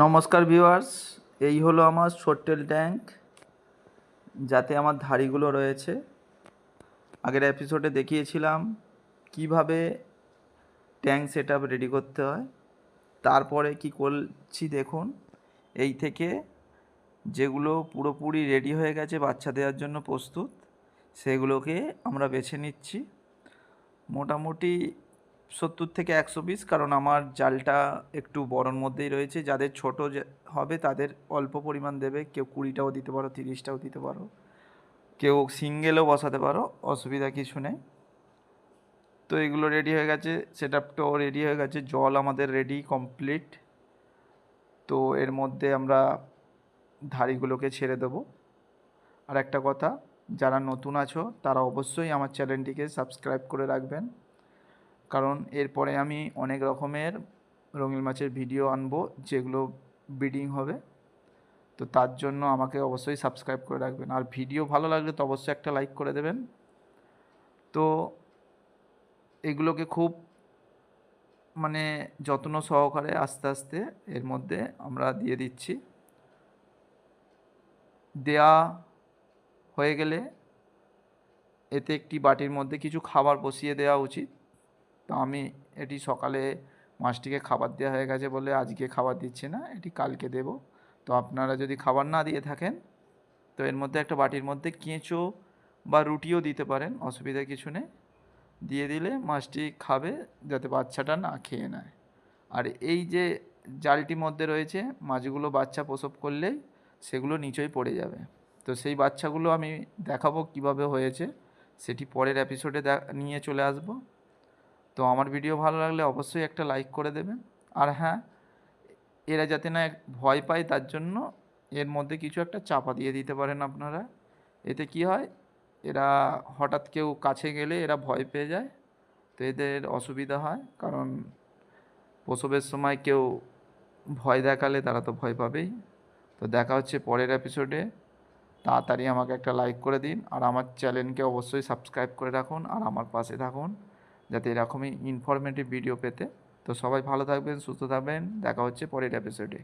নমস্কার ভিউয়ার্স, এই হলো আমার শর্টেল ট্যাঙ্ক, যাতে আমার ধাড়িগুলো রয়েছে। আগের এপিসোডে দেখিয়েছিলাম কিভাবে ট্যাঙ্ক সেট আপ রেডি করতে হয়। তারপরে কি করছি দেখুন, এই থেকে যেগুলো পুরোপুরি রেডি হয়ে গেছে বাচ্চা দেওয়ার জন্য প্রস্তুত, সেগুলোকে আমরা বেছে নিচ্ছি। মোটামুটি 70 থেকে 100 পিস, কারণ আমার জালটা একটু বড়োর মধ্যেই রয়েছে। যাদের ছোট হবে তাদের অল্প পরিমাণ দেবে, কেউ 20টাও দিতে পারো, 30টাও দিতে পারো, কেউ সিঙ্গেলও বসাতে পারো, অসুবিধা কিছু নেই। তো এগুলো রেডি হয়ে গেছে, সেট আপটাও রেডি হয়ে গেছে, জল আমাদের রেডি কমপ্লিট। তো এর মধ্যে আমরা ধাড়িগুলোকে ছেড়ে দেবো। আর একটা কথা, যারা নতুন আছো তারা অবশ্যই আমার চ্যানেলটিকে সাবস্ক্রাইব করে রাখবেন, কারণ এরপরে আমি অনেক রকমের রঙিন মাছের ভিডিও আনবো যেগুলো ব্রিডিং হবে। তো তার জন্য আমাকে অবশ্যই সাবস্ক্রাইব করে রাখবেন, আর ভিডিও ভালো লাগলে তো অবশ্যই একটা লাইক করে দেবেন। তো এগুলোকে খুব যত্ন সহকারে আস্তে আস্তে এর মধ্যে আমরা দিয়ে দিচ্ছি। দেয়া হয়ে গেলে এতে একটি বাটির মধ্যে কিছু খাবার বসিয়ে দেওয়া উচিত। তো আমি এটি সকালে মাছটিকে খাবার দেওয়া হয়ে গেছে বলে আজকে খাবার দিচ্ছি না, এটি কালকে দেব। তো আপনারা যদি খাবার না দিয়ে থাকেন তো এর মধ্যে একটা বাটির মধ্যে কেঁচো বা রুটিও দিতে পারেন, অসুবিধা কিছু নেই। দিয়ে দিলে মাছটি খাবে, যাতে বাচ্চাটা না খেয়ে নেয়। আর এই যে জালটির মধ্যে রয়েছে, মাছগুলো বাচ্চা প্রসব করলেই সেগুলো নিচেই পড়ে যাবে। তো সেই বাচ্চাগুলো আমি দেখাবো কিভাবে হয়েছে, সেটি পরের এপিসোডে নিয়ে চলে আসব। তো আমার ভিডিও ভালো লাগলে অবশ্যই একটা লাইক করে দেবেন। আর হ্যাঁ, এরা যাতে না ভয় পায় তার জন্য এর মধ্যে কিছু একটা চাপা দিয়ে দিতে পারেন আপনারা। এতে কি হয়, এরা হঠাৎ কেউ কাছে গেলে এরা ভয় পেয়ে যায়, তো এদের অসুবিধা হয়। কারণ প্রসবের সময় কেউ ভয় দেখালে তারা তো ভয় পাবেই। তো দেখা হচ্ছে পরের এপিসোডে। তাড়াতাড়ি আমাকে একটা লাইক করে দিন, আর আমার চ্যানেলকে অবশ্যই সাবস্ক্রাইব করে রাখুন, আর আমার পাশে থাকুন যাতে এরকমই ইনফরমেটিভ ভিডিও পেতে। তো সবাই ভালো থাকবেন, সুস্থ থাকবেন, দেখা হচ্ছে পরের এপিসোডে।